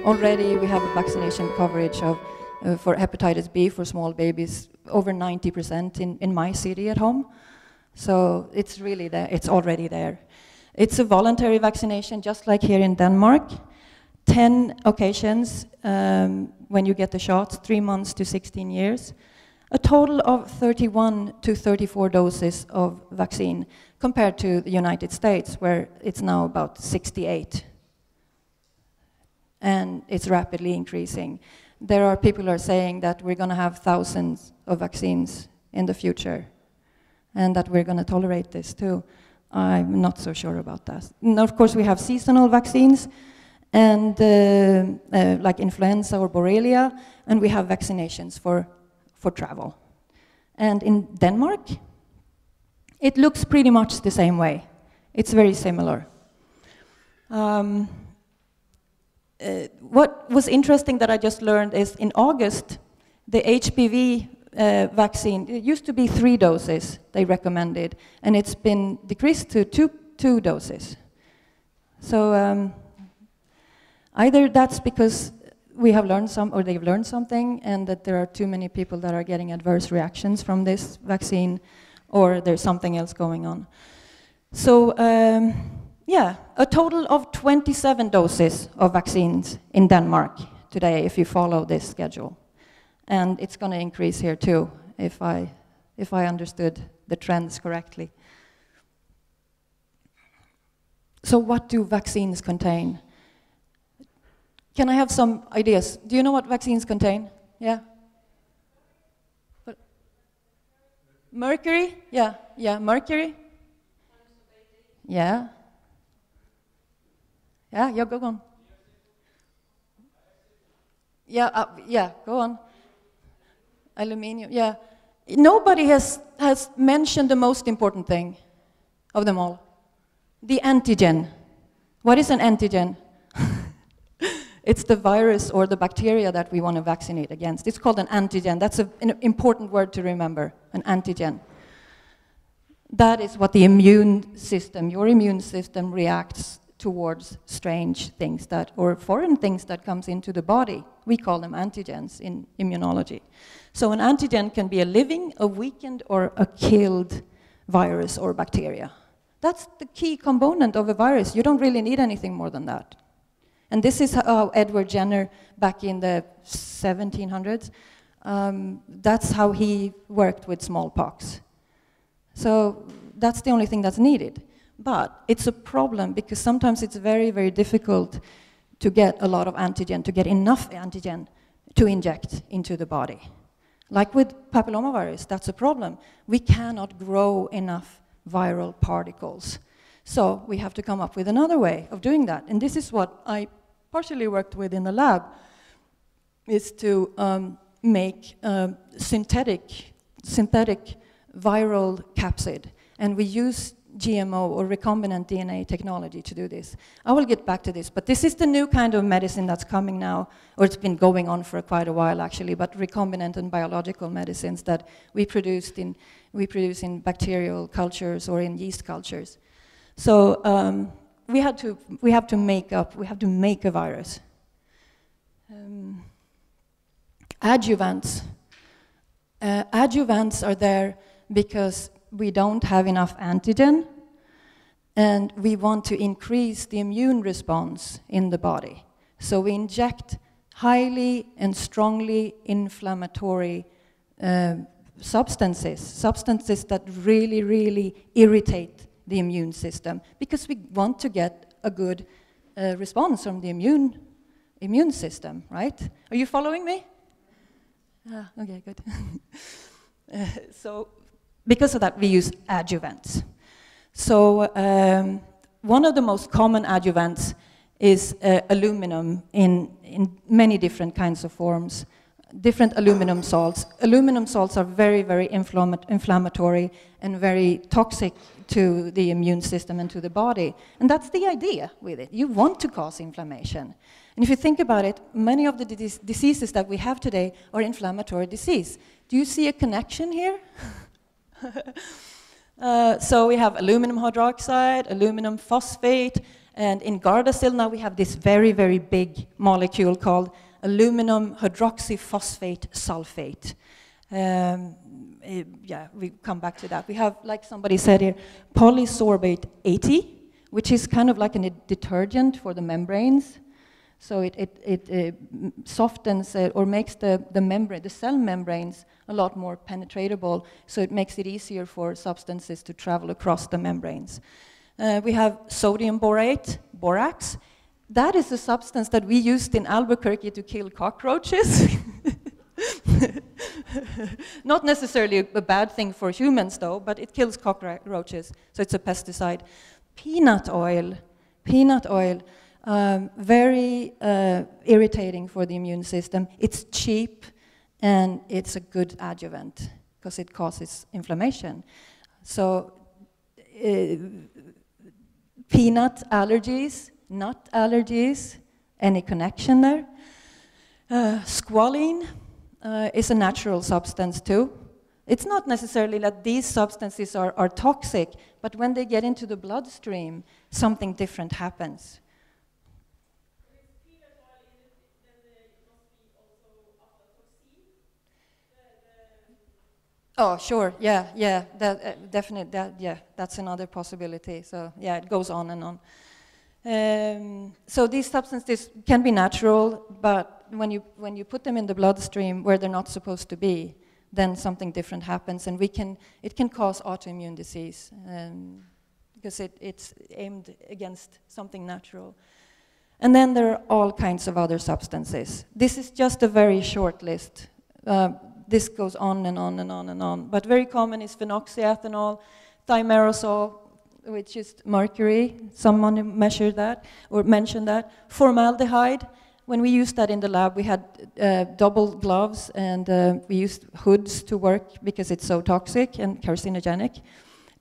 Already we have a vaccination coverage of, for hepatitis B for small babies, over 90% in my city at home. So it's really there, it's already there. It's a voluntary vaccination, just like here in Denmark. 10 occasions when you get the shots, 3 months to 16 years. A total of 31 to 34 doses of vaccine, compared to the United States, where it's now about 68. And it's rapidly increasing. There are people who are saying that we're going to have thousands of vaccines in the future, and that we're going to tolerate this too. I'm not so sure about that. And of course, we have seasonal vaccines, and like influenza or Borrelia, and we have vaccinations for travel. And in Denmark, it looks pretty much the same way. It's very similar. What was interesting that I just learned is in August, the HPV vaccine, it used to be 3 doses they recommended, and it's been decreased to two doses. So either that's because we have learned or they've learned something, and that there are too many people that are getting adverse reactions from this vaccine, or there's something else going on. So yeah, a total of 27 doses of vaccines in Denmark today, if you follow this schedule. And it's going to increase here too, if I understood the trends correctly. So what do vaccines contain? Can I have some ideas? Do you know what vaccines contain? Yeah? What? Mercury? Yeah, mercury? Yeah. Yeah, go on. Yeah, go on. Aluminium, yeah. Nobody has mentioned the most important thing of them all. The antigen. What is an antigen? It's the virus or the bacteria that we want to vaccinate against. It's called an antigen. That's an important word to remember, an antigen. That is what the immune system, your immune system, reacts towards strange things or foreign things that comes into the body. We call them antigens in immunology. So an antigen can be a living, a weakened, or a killed virus or bacteria. That's the key component of a virus. You don't really need anything more than that. And this is how Edward Jenner, back in the 1700s, that's how he worked with smallpox. So that's the only thing that's needed. But it's a problem because sometimes it's very, very difficult to get a lot of antigen, to get enough antigen to inject into the body. Like with papillomavirus, that's a problem. We cannot grow enough viral particles. So we have to come up with another way of doing that. And this is what I partially worked with in the lab, is to make synthetic viral capsid. And we use GMO or recombinant DNA technology to do this. I will get back to this, but this is the new kind of medicine that's coming now, or it's been going on for quite a while actually, but recombinant and biological medicines that we produce in bacterial cultures or in yeast cultures. So we have to make a virus. Adjuvants. Adjuvants are there because we don't have enough antigen, and we want to increase the immune response in the body. So we inject highly and strongly inflammatory substances that really, really irritate the immune system, because we want to get a good response from the immune system, right? Are you following me? Okay, good. So because of that, we use adjuvants. So one of the most common adjuvants is aluminum in many different kinds of forms. different aluminum salts. Aluminum salts are very, very inflammatory and very toxic to the immune system and to the body. And that's the idea with it. You want to cause inflammation. And if you think about it, many of the diseases that we have today are inflammatory disease. Do you see a connection here? So we have aluminum hydroxide, aluminum phosphate, and in Gardasil now we have this very, very big molecule called aluminum hydroxyphosphate sulfate. Yeah, we come back to that. We have, like somebody said here, polysorbate 80, which is kind of like a detergent for the membranes. So it softens or makes the membrane, the cell membranes, a lot more penetratable. So it makes it easier for substances to travel across the membranes. We have sodium borate, borax. That is a substance that we used in Albuquerque to kill cockroaches. Not necessarily a bad thing for humans, though, but it kills cockroaches, so it's a pesticide. Peanut oil, very irritating for the immune system. It's cheap, and it's a good adjuvant, because it causes inflammation. So, peanut allergies, nut allergies, any connection there? Squalene is a natural substance too. It's not necessarily that these substances are toxic, but when they get into the bloodstream, something different happens. Oh, sure, yeah, that, definitely, yeah, that's another possibility. So, yeah, it goes on and on. So these substances can be natural, but when you put them in the bloodstream where they're not supposed to be, then something different happens, and it can cause autoimmune disease, because it's aimed against something natural. And then there are all kinds of other substances. This is just a very short list. This goes on and on and on and on. But very common is phenoxyethanol, thimerosal, which is mercury. Someone measured that or mentioned that. Formaldehyde. When we used that in the lab, we had double gloves, and we used hoods to work because it's so toxic and carcinogenic.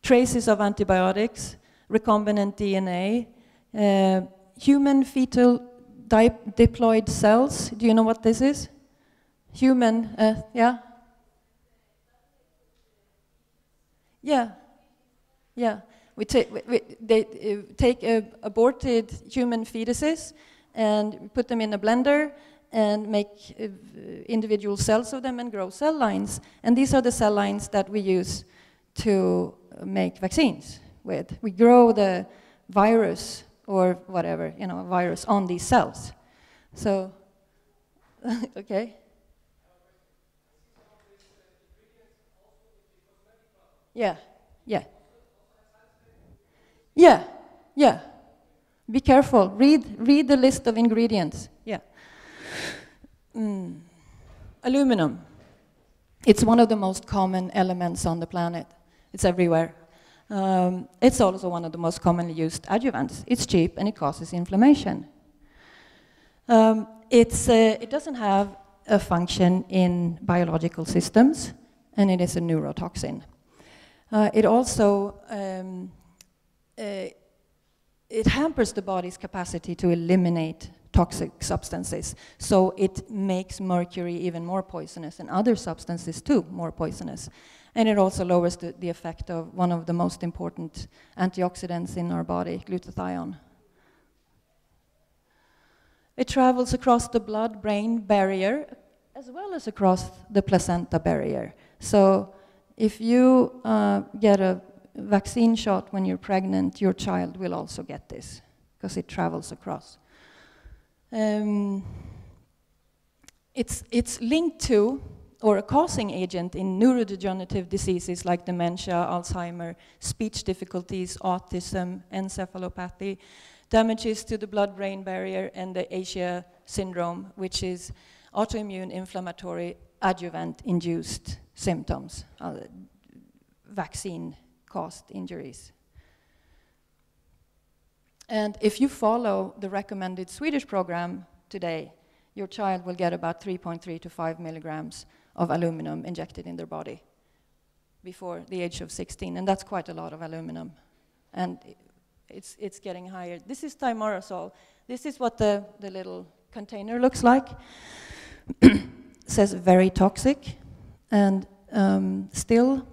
Traces of antibiotics, recombinant DNA, human fetal diploid cells. Do you know what this is? Human, yeah? Yeah. They take aborted human fetuses and put them in a blender and make individual cells of them and grow cell lines. And these are the cell lines that we use to make vaccines with. We grow the virus or whatever, a virus on these cells. So, okay. Yeah. Be careful. Read the list of ingredients. Yeah. Aluminum. It's one of the most common elements on the planet. It's everywhere. It's also one of the most commonly used adjuvants. It's cheap and it causes inflammation. It doesn't have a function in biological systems, and it is a neurotoxin. It also it hampers the body's capacity to eliminate toxic substances. So it makes mercury even more poisonous, and other substances too more poisonous. And it also lowers the effect of one of the most important antioxidants in our body, glutathione. It travels across the blood-brain barrier as well as across the placenta barrier. So if you get a vaccine shot when you're pregnant, your child will also get this, because it travels across. It's linked to, or a causing agent in neurodegenerative diseases like dementia, Alzheimer, speech difficulties, autism, encephalopathy, damages to the blood-brain barrier, and the Asia syndrome, which is autoimmune inflammatory adjuvant-induced symptoms, vaccine-caused injuries. And if you follow the recommended Swedish program today, your child will get about 3.3 to 5 milligrams of aluminum injected in their body before the age of 16, and that's quite a lot of aluminum. And it's getting higher. This is thimerosal. This is what the little container looks like. Says very toxic, and still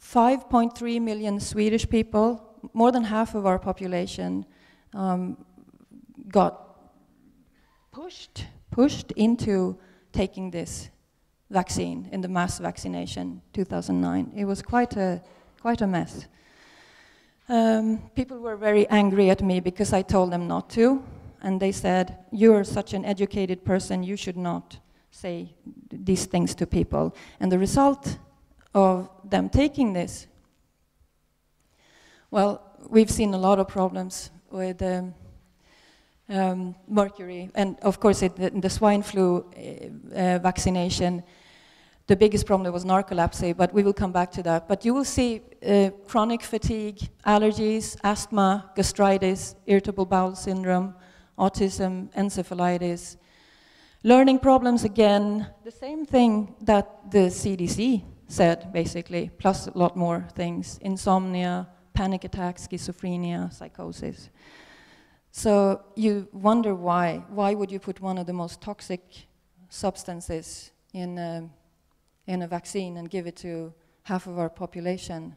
5.3 million Swedish people, more than half of our population, got pushed into taking this vaccine in the mass vaccination 2009. It was quite a mess. People were very angry at me because I told them not to, and they said, "You're such an educated person, you should not say these things to people." And the result of them taking this, well, we've seen a lot of problems with mercury, and of course the swine flu vaccination, the biggest problem was narcolepsy, but we will come back to that. But you will see chronic fatigue, allergies, asthma, gastritis, irritable bowel syndrome, autism, encephalitis, learning problems again, the same thing that the CDC said, basically, plus a lot more things, insomnia, panic attacks, schizophrenia, psychosis. So you wonder why. Why would you put one of the most toxic substances in a vaccine and give it to half of our population?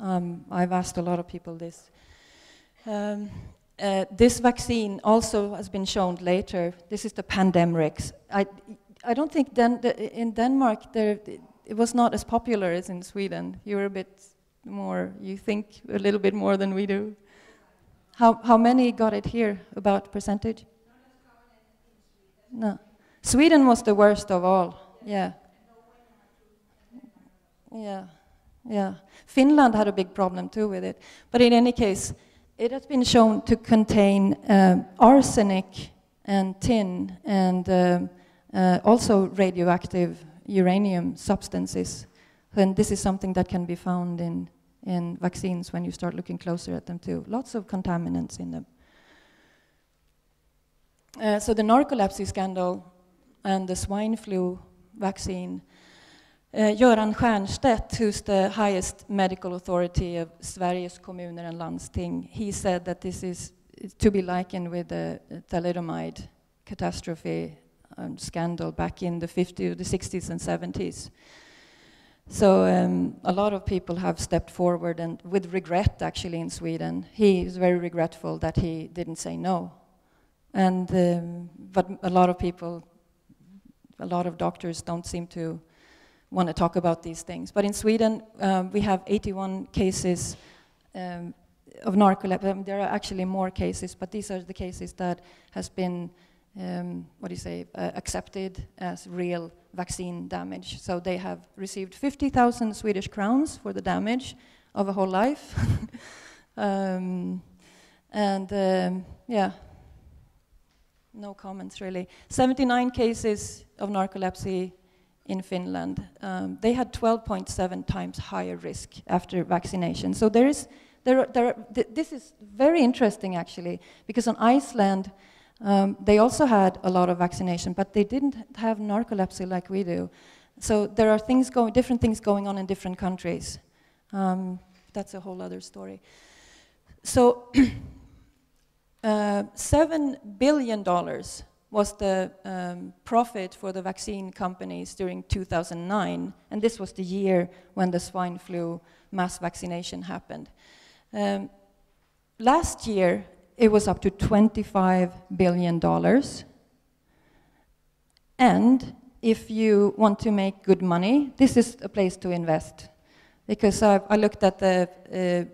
I've asked a lot of people this. This vaccine also has been shown later. This is the Pandemrix. I don't think in Denmark it was not as popular as in Sweden. You're a bit more, you think a little bit more than we do. How many got it here, about percentage? No. Sweden was the worst of all, yeah. Yeah. Finland had a big problem too with it. But in any case, it has been shown to contain arsenic and tin and also radioactive uranium substances. And this is something that can be found in vaccines when you start looking closer at them too. Lots of contaminants in them. So the narcolepsy scandal and the swine flu vaccine, Göran Stiernstedt, who's the highest medical authority of Sveriges kommuner and landsting, he said that this is to be likened with the thalidomide catastrophe scandal back in the 50s, the 60s and 70s. So a lot of people have stepped forward, and with regret actually in Sweden. He is very regretful that he didn't say no. And but a lot of people, a lot of doctors don't seem to want to talk about these things. But in Sweden, we have 81 cases of narcolepsy. There are actually more cases, but these are the cases that has been, accepted as real vaccine damage. So they have received 50,000 Swedish crowns for the damage of a whole life. Yeah, no comments really. 79 cases of narcolepsy in Finland. They had 12.7 times higher risk after vaccination. So this is very interesting actually, because on Iceland, they also had a lot of vaccination, but they didn't have narcolepsy like we do. So there are different things going on in different countries. That's a whole other story. So $7 billion was the profit for the vaccine companies during 2009, and this was the year when the swine flu mass vaccination happened. Last year, it was up to $25 billion. And if you want to make good money, this is a place to invest. Because I looked at the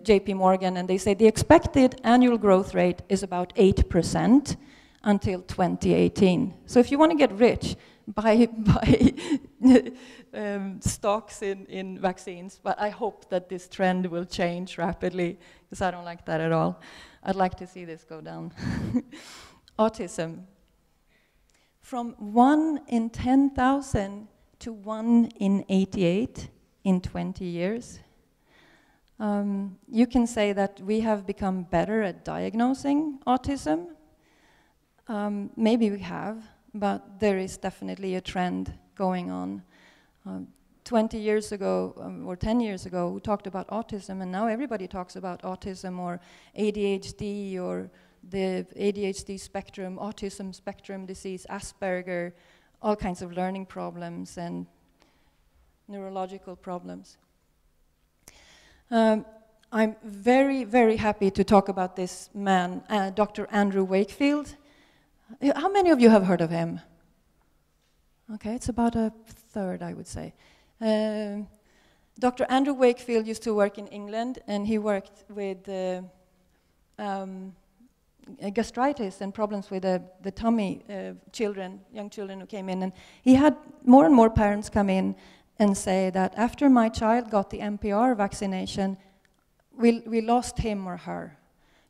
JP Morgan, and they say the expected annual growth rate is about 8% until 2018. So if you want to get rich, buy stocks in vaccines. But I hope that this trend will change rapidly, because I don't like that at all. I'd like to see this go down. Autism. From 1 in 10,000 to 1 in 88 in 20 years. You can say that we have become better at diagnosing autism. Maybe we have, but there is definitely a trend going on. 20 years ago, or 10 years ago, we talked about autism, and now everybody talks about autism or ADHD or the ADHD spectrum, autism spectrum disease, Asperger, all kinds of learning problems and neurological problems. I'm very, very happy to talk about this man, Dr. Andrew Wakefield. How many of you have heard of him? Okay, it's about a third, I would say. Dr. Andrew Wakefield used to work in England, and he worked with gastritis and problems with the tummy, young children who came in. And he had more and more parents come in and say that after my child got the MPR vaccination, we lost him or her.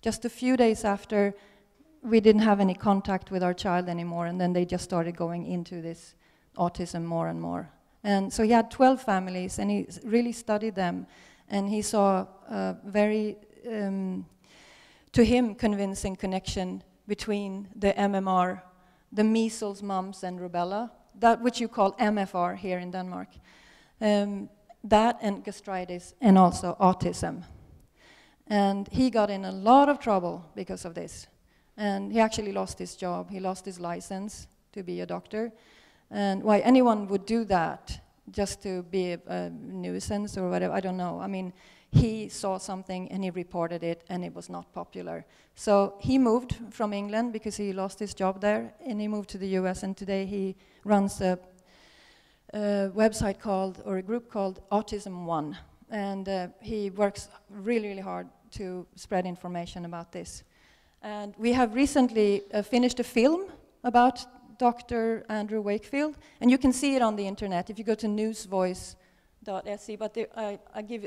Just a few days after, we didn't have any contact with our child anymore, and then they just started going into this autism more and more. And so he had 12 families, and he really studied them, and he saw a very, to him, convincing connection between the MMR, the measles, mumps, and rubella, that which you call MFR here in Denmark, that and gastritis, and also autism. And he got in a lot of trouble because of this. And he actually lost his job. He lost his license to be a doctor. And why anyone would do that, just to be a nuisance or whatever, I don't know. I mean, he saw something and he reported it, and it was not popular. So he moved from England because he lost his job there, and he moved to the US, and today he runs a website called, or a group called Autism One. And he works really, really hard to spread information about this. And we have recently finished a film about Dr. Andrew Wakefield, and you can see it on the internet if you go to newsvoice.se, but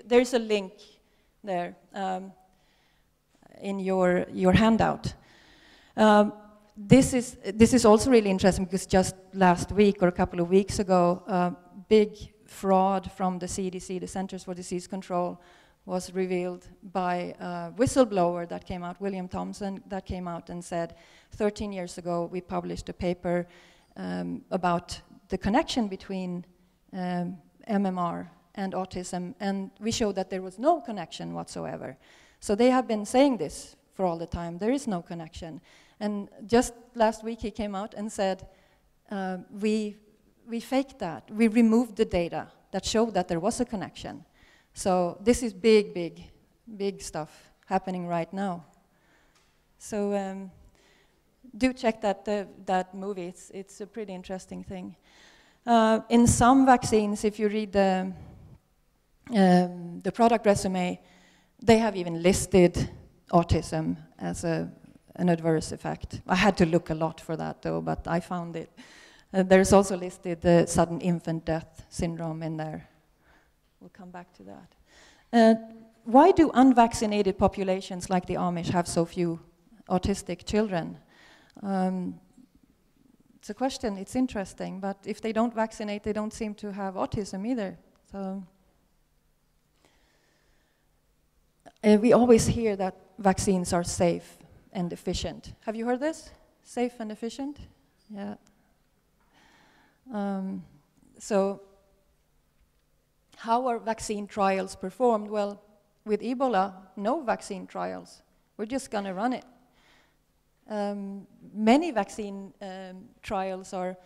there's a link there in your handout. This is also really interesting because just last week or a couple of weeks ago, big fraud from the CDC, the Centers for Disease Control, was revealed by a whistleblower that came out, William Thompson, that came out and said, 13 years ago we published a paper about the connection between MMR and autism, and we showed that there was no connection whatsoever. So they have been saying this for all the time, there is no connection. And just last week he came out and said, we faked that. We removed the data that showed that there was a connection. So this is big, big, big stuff happening right now. So do check that movie. It's a pretty interesting thing. In some vaccines, if you read the product resume, they have even listed autism as an adverse effect. I had to look a lot for that, though, but I found it. There's also listed the sudden infant death syndrome in there. We'll come back to that. Why do unvaccinated populations like the Amish have so few autistic children? It's a question, it's interesting, but if they don't vaccinate, they don't seem to have autism either. So we always hear that vaccines are safe and efficient. Have you heard this? Safe and efficient? Yeah. So how are vaccine trials performed? Well, with Ebola, no vaccine trials. We're just going to run it. Many vaccine trials are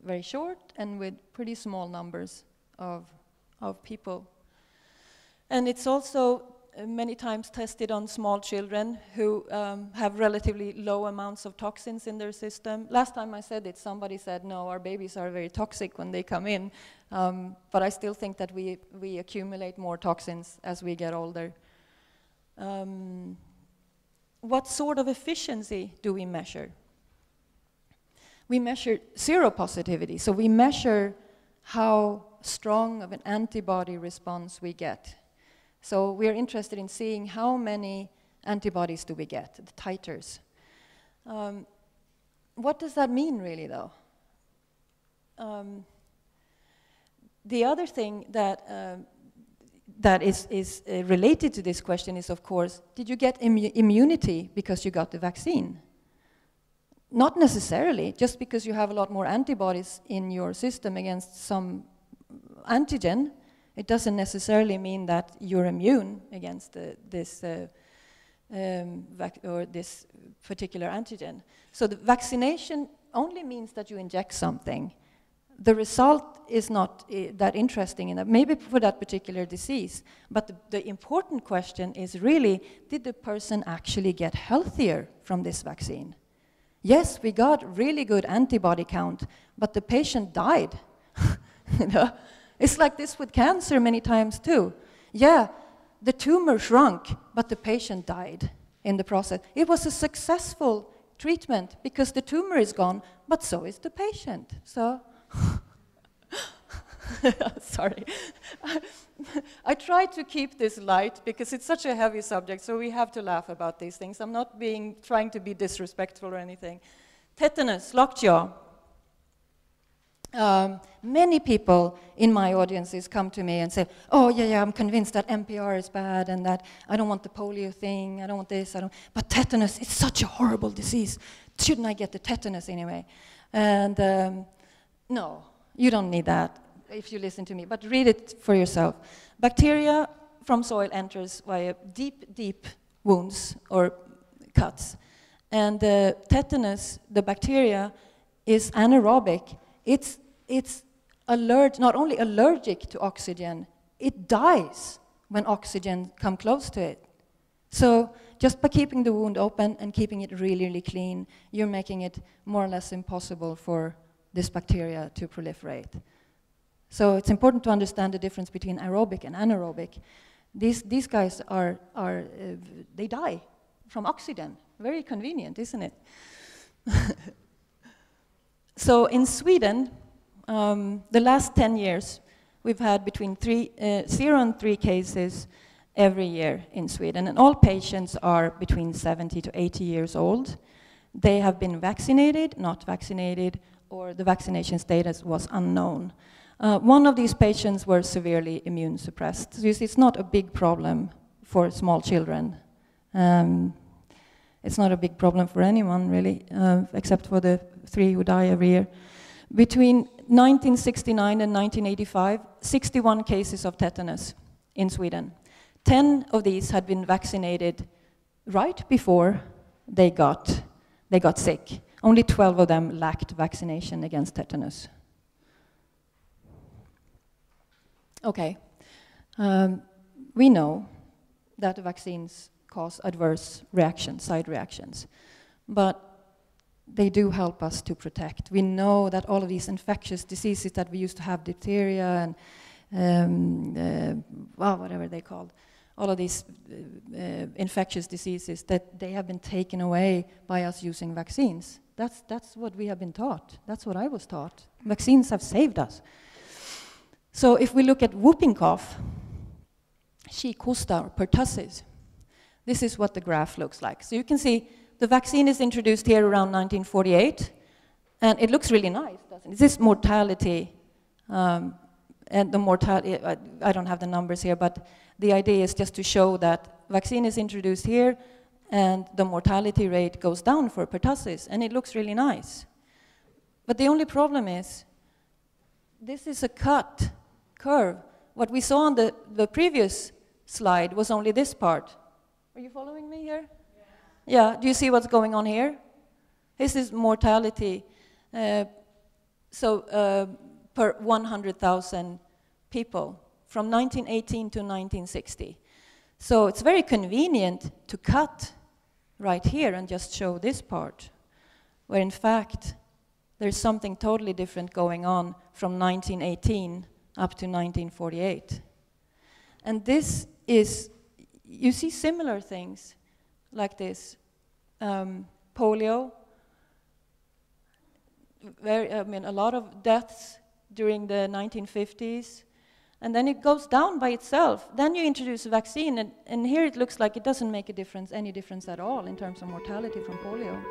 very short and with pretty small numbers of people. And it's also many times tested on small children who have relatively low amounts of toxins in their system. Last time I said it, somebody said, no, our babies are very toxic when they come in. But I still think that we accumulate more toxins as we get older. What sort of efficiency do we measure? We measure seropositivity, so we measure how strong of an antibody response we get. So we're interested in seeing how many antibodies do we get, the titers. What does that mean really, though? The other thing that is related to this question is, of course, did you get immunity because you got the vaccine? not necessarily. Just because you have a lot more antibodies in your system against some antigen, it doesn't necessarily mean that you're immune against this particular antigen. So the vaccination only means that you inject something. The result is not that interesting, maybe for that particular disease. But the important question is really, did the person actually get healthier from this vaccine? Yes, we got really good antibody count, but the patient died. You know? It's like this with cancer many times too. Yeah, the tumor shrunk, but the patient died in the process. It was a successful treatment because the tumor is gone, but so is the patient. So, sorry. I try to keep this light because it's such a heavy subject, so we have to laugh about these things. I'm not trying to be disrespectful or anything. Tetanus, lockjaw. Many people in my audiences come to me and say, oh, yeah, I'm convinced that MPR is bad and that I don't want the polio thing, I don't want this, but tetanus, it's such a horrible disease. Shouldn't I get the tetanus anyway? And no, you don't need that if you listen to me, but read it for yourself. Bacteria from soil enters via deep, deep wounds or cuts. And tetanus, the bacteria, is anaerobic. It's not only allergic to oxygen, it dies when oxygen comes close to it. So just by keeping the wound open and keeping it really, really clean, you're making it more or less impossible for this bacteria to proliferate. So it's important to understand the difference between aerobic and anaerobic. These guys they die from oxygen. Very convenient, isn't it? So in Sweden, the last 10 years, we've had between 0 and 3 cases every year in Sweden. And all patients are between 70 to 80 years old. They have been vaccinated, not vaccinated, or the vaccination status was unknown. One of these patients were severely immune suppressed. So you see, it's not a big problem for small children. It's not a big problem for anyone, really, except for the 3 who die every year. Between 1969 and 1985, 61 cases of tetanus in Sweden. 10 of these had been vaccinated right before they got sick. Only 12 of them lacked vaccination against tetanus. Okay, we know that the vaccines cause adverse reactions, side reactions, but they do help us to protect. We know that all of these infectious diseases that we used to have, diphtheria and whatever they called, all of these infectious diseases, that they have been taken away by us using vaccines. That's what we have been taught. That's what I was taught. Vaccines have saved us. So if we look at whooping cough, kikhosta or pertussis, this is what the graph looks like. So you can see the vaccine is introduced here around 1948, and it looks really nice, doesn't it? This is mortality, and the mortality, I don't have the numbers here, but the idea is just to show that vaccine is introduced here, and the mortality rate goes down for pertussis, and it looks really nice. But the only problem is, this is a cut curve. What we saw on the previous slide was only this part. Are you following me here? Yeah, do you see what's going on here? This is mortality, per 100,000 people from 1918 to 1960. So it's very convenient to cut right here and just show this part, where in fact there's something totally different going on from 1918 up to 1948. And this is, you see similar things like this. Polio, a lot of deaths during the 1950s, and then it goes down by itself. Then you introduce a vaccine, and here it looks like it doesn't make a difference, any difference at all in terms of mortality from polio.